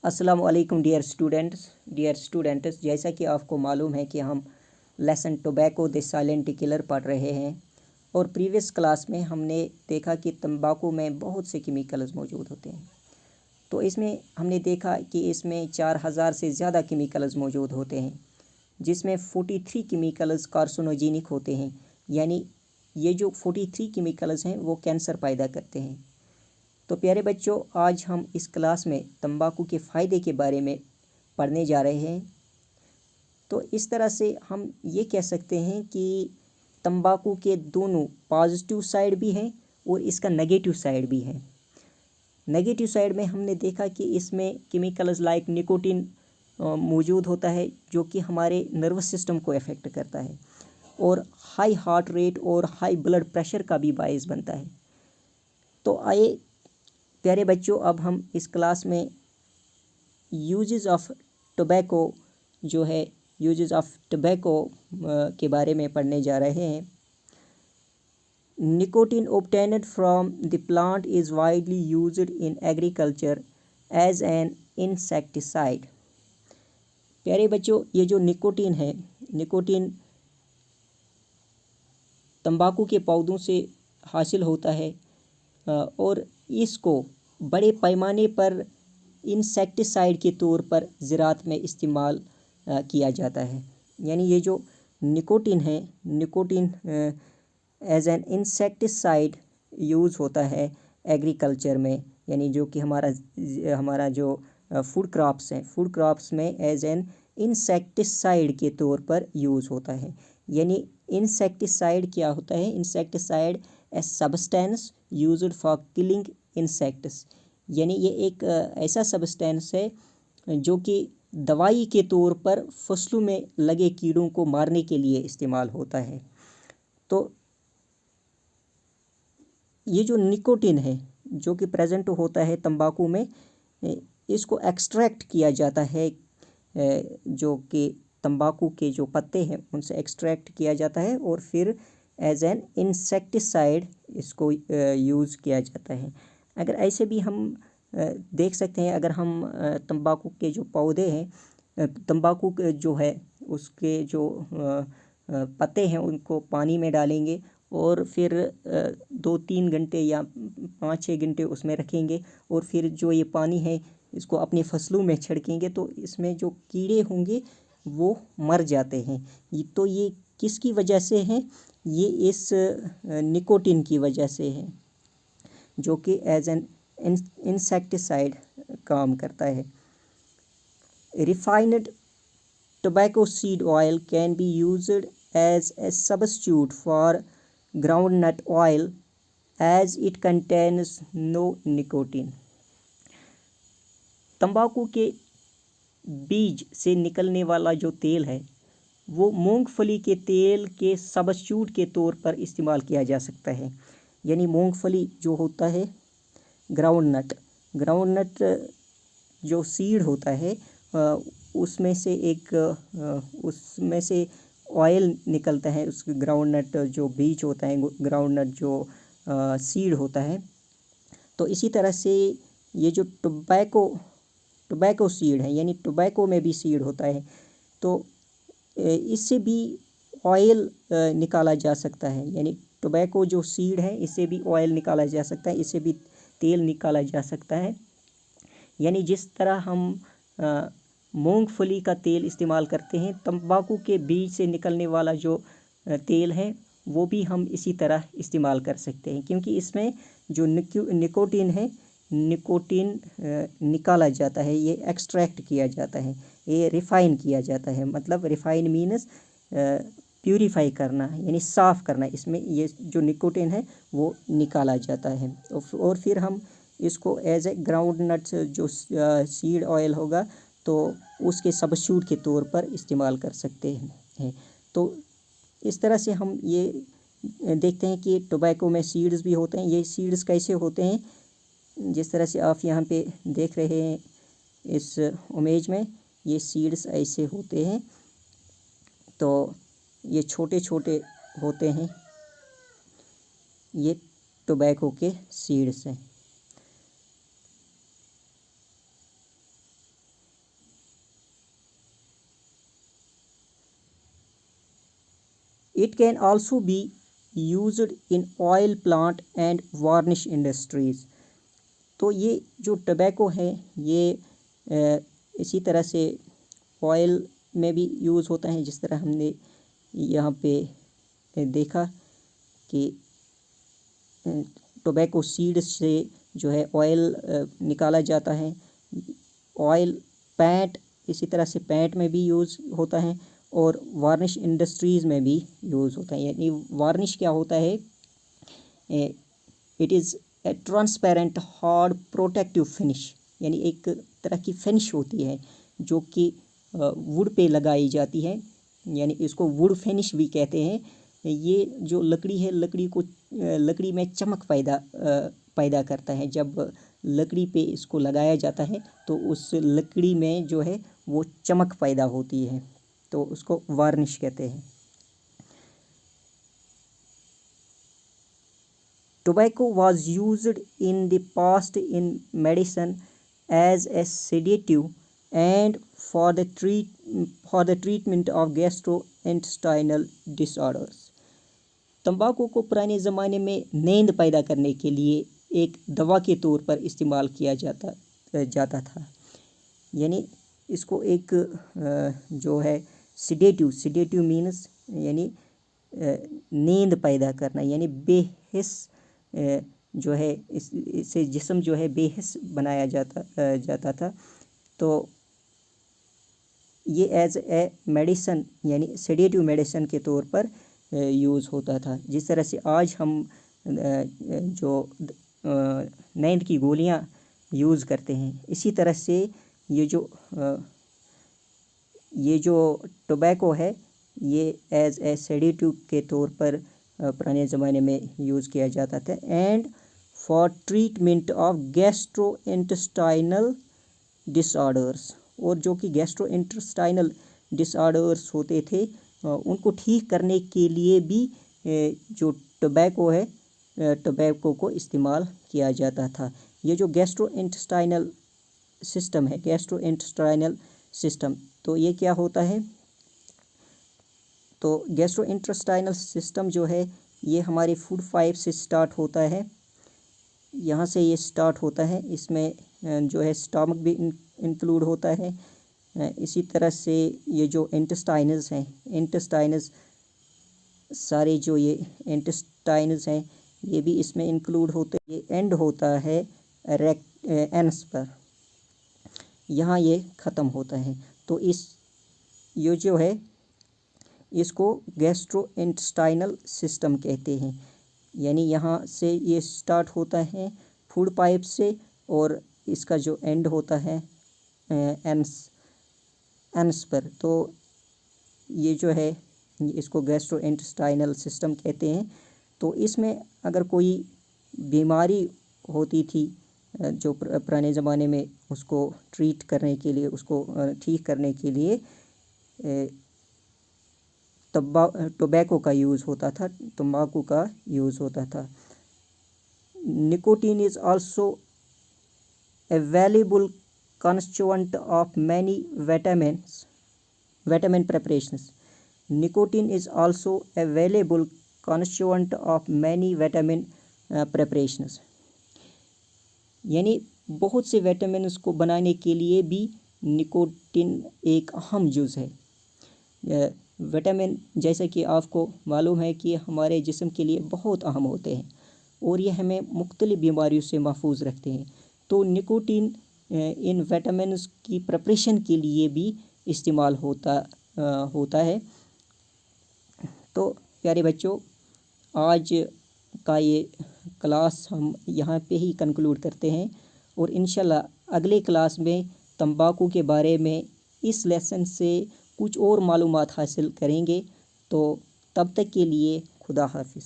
अस्सलाम वालेकुम dear students, जैसा कि आपको मालूम है कि हम lesson tobacco the silent killer पढ़ रहे हैं। और प्रीवियस क्लास में हमने देखा कि तंबाकू में बहुत से केमिकल्स मौजूद होते हैं। तो इसमें हमने देखा कि इसमें 4000 से ज़्यादा केमिकल्स मौजूद होते हैं, जिसमें 43 केमिकल्स कार्सिनोजेनिक होते हैं। यानी ये जो 43 केमिकल्स हैं वो कैंसर पैदा करते हैं। तो प्यारे बच्चों, आज हम इस क्लास में तंबाकू के फ़ायदे के बारे में पढ़ने जा रहे हैं। तो इस तरह से हम ये कह सकते हैं कि तंबाकू के दोनों पॉजिटिव साइड भी हैं और इसका नेगेटिव साइड भी है। नेगेटिव साइड में हमने देखा कि इसमें केमिकल्स लाइक निकोटिन मौजूद होता है, जो कि हमारे नर्वस सिस्टम को अफेक्ट करता है और हाई हार्ट रेट और हाई ब्लड प्रेशर का भी बायस बनता है। तो आइए प्यारे बच्चों, अब हम इस क्लास में यूजेस ऑफ टोबैको के बारे में पढ़ने जा रहे हैं। Nicotine obtained from the plant is widely used in agriculture as an insecticide। प्यारे बच्चों, ये जो निकोटिन है, निकोटिन तंबाकू के पौधों से हासिल होता है और इसको बड़े पैमाने पर इंसेक्टिसाइड के तौर पर ज़राअत में इस्तेमाल किया जाता है। यानी ये जो निकोटिन है, nicotine as an insecticide use होता है एग्रीकल्चर में। यानी जो कि हमारा जो फूड क्रॉप्स में एज एन इंसेक्टिसाइड के तौर पर यूज़ होता है। यानी इंसेक्टिसाइड क्या होता है? Insecticide a substance used for killing insects. यानी ये एक ऐसा सब्सटेंस है जो कि दवाई के तौर पर फसलों में लगे कीड़ों को मारने के लिए इस्तेमाल होता है। तो ये जो निकोटिन है जो कि प्रेजेंट होता है तंबाकू में, इसको एक्सट्रैक्ट किया जाता है, जो कि तंबाकू के जो पत्ते हैं उनसे एक्सट्रैक्ट किया जाता है और फिर एज एन इंसेक्टिसाइड इसको यूज़ किया जाता है। अगर ऐसे भी हम देख सकते हैं, अगर हम तंबाकू के जो पौधे हैं, तंबाकू जो है उसके जो पत्ते हैं उनको पानी में डालेंगे और फिर 2-3 घंटे या 5-6 घंटे उसमें रखेंगे और फिर जो ये पानी है इसको अपनी फसलों में छिड़केंगे, तो इसमें जो कीड़े होंगे वो मर जाते हैं। तो ये किसकी वजह से है? ये इस निकोटिन की वजह से है, जो कि एज एन इंसेक्टिसाइड काम करता है। Refined tobacco seed oil can be used as a substitute for groundnut oil as it contains no nicotine. तंबाकू के बीज से निकलने वाला जो तेल है वो मूंगफली के तेल के सब्स्टिट्यूट के तौर पर इस्तेमाल किया जा सकता है। यानी मूंगफली जो होता है, ग्राउंडनट जो सीड होता है उसमें से ऑयल निकलता है। उस ग्राउंडनट जो बीज होता है, ग्राउंडनट जो सीड होता है। तो इसी तरह से ये जो टोबैको सीड है, यानी टोबैको में भी सीड होता है, तो इससे भी ऑयल निकाला जा सकता है। यानी टोबैको जो सीड है इससे भी ऑयल निकाला जा सकता है, इससे भी तेल निकाला जा सकता है। यानी जिस तरह हम मूंगफली का तेल इस्तेमाल करते हैं, तंबाकू के बीज से निकलने वाला जो तेल है वो भी हम इसी तरह इस्तेमाल कर सकते हैं, क्योंकि इसमें जो निकोटिन है, निकोटिन निकाला जाता है, ये एक्सट्रैक्ट किया जाता है, ये रिफ़ाइन किया जाता है। मतलब रिफ़ाइन मीन्स प्यूरीफाई करना, यानी साफ़ करना। इसमें ये जो निकोटिन है वो निकाला जाता है और फिर हम इसको एज ए ग्राउंड नट्स जो सीड ऑयल होगा तो उसके सब्स्टिट्यूट के तौर पर इस्तेमाल कर सकते हैं। तो इस तरह से हम ये देखते हैं कि टोबैको में सीड्स भी होते हैं। ये सीड्स कैसे होते हैं? जिस तरह से आप यहाँ पे देख रहे हैं इस इमेज में, ये सीड्स ऐसे होते हैं। तो ये छोटे छोटे होते हैं, ये टोबैको के सीड्स हैं। It can also be used in oil plant and varnish industries. तो ये जो टबैको है ये इसी तरह से ऑयल में भी यूज़ होता है, जिस तरह हमने यहाँ पे देखा कि टोबैको सीड से जो है ऑयल निकाला जाता है। ऑयल पैंट, इसी तरह से पैंट में भी यूज़ होता है और वार्निश इंडस्ट्रीज़ में भी यूज़ होता है। यानी वार्निश क्या होता है, it is a transparent hard protective finish, यानी एक तरह की फिनिश होती है जो कि वुड पे लगाई जाती है, यानी इसको वुड फिनिश भी कहते हैं। ये जो लकड़ी है, लकड़ी में चमक पैदा करता है। जब लकड़ी पे इसको लगाया जाता है तो उस लकड़ी में जो है वो चमक पैदा होती है, तो उसको वार्निश कहते हैं। Tobacco was used in the past in medicine as a sedative and for the treatment of gastrointestinal disorders। तंबाकू को पुराने ज़माने में नींद पैदा करने के लिए एक दवा के तौर पर इस्तेमाल किया जाता था। यानी इसको एक जो है सिडेटिव मीन्स यानी नींद पैदा करना, यानी बेहिस जो है इससे जिस्म जो है बेहिस बनाया जाता था। तो ये एज ए मेडिसन यानी सेडेटिव मेडिसन के तौर पर यूज़ होता था। जिस तरह से आज हम जो नींद की गोलियां यूज़ करते हैं, इसी तरह से ये जो टोबैको है ये एज ए सेडेटिव के तौर पर पुराने ज़माने में यूज़ किया जाता था। And for treatment of gastrointestinal disorders, और जो कि गैस्ट्रोइंटेस्टाइनल डिसऑर्डर्स होते थे उनको ठीक करने के लिए भी जो टोबैको है, टोबैको को इस्तेमाल किया जाता था। ये जो गैस्ट्रोइंटेस्टाइनल सिस्टम तो ये क्या होता है, तो गैस्ट्रोइंटेस्टाइनल सिस्टम जो है ये हमारे फूड पाइप से स्टार्ट होता है, यहाँ से ये स्टार्ट होता है। इसमें जो है स्टमक भी इंक्लूड होता है। इसी तरह से ये जो इंटेस्टाइनस हैं, सारे जो ये इंटेस्टाइनस हैं ये भी इसमें इंक्लूड होते हैं। ये एंड होता है एनस पर, यहाँ ये ख़त्म होता है। तो ये जो है इसको गैस्ट्रोइंटेस्टाइनल सिस्टम कहते हैं। यानी यहाँ से ये स्टार्ट होता है फूड पाइप से और इसका जो एंड होता है एनस पर। तो ये जो है इसको गैस्ट्रोइंटेस्टाइनल सिस्टम कहते हैं। तो इसमें अगर कोई बीमारी होती थी जो पुराने ज़माने में, उसको ट्रीट करने के लिए, उसको ठीक करने के लिए टोबैको का यूज़ होता था, तंबाकू का यूज़ होता था। Nicotine is also a valuable constituent of many vitamin preparations। Nicotine is also a valuable constituent of many vitamin preparations। यानी बहुत से विटामिन को बनाने के लिए भी निकोटीन एक अहम जुज़ है। विटामिन जैसा कि आपको मालूम है कि हमारे जिस्म के लिए बहुत अहम होते हैं और ये हमें मुख्तलिफ़ बीमारियों से महफूज रखते हैं। तो निकोटीन इन विटामिन्स की प्रिपरेशन के लिए भी इस्तेमाल होता है। तो प्यारे बच्चों, आज का ये क्लास हम यहाँ पे ही कंक्लूड करते हैं और इंशाल्लाह अगले क्लास में तंबाकू के बारे में इस लेसन से कुछ और मालूमात हासिल करेंगे। तो तब तक के लिए खुदा हाफिज़।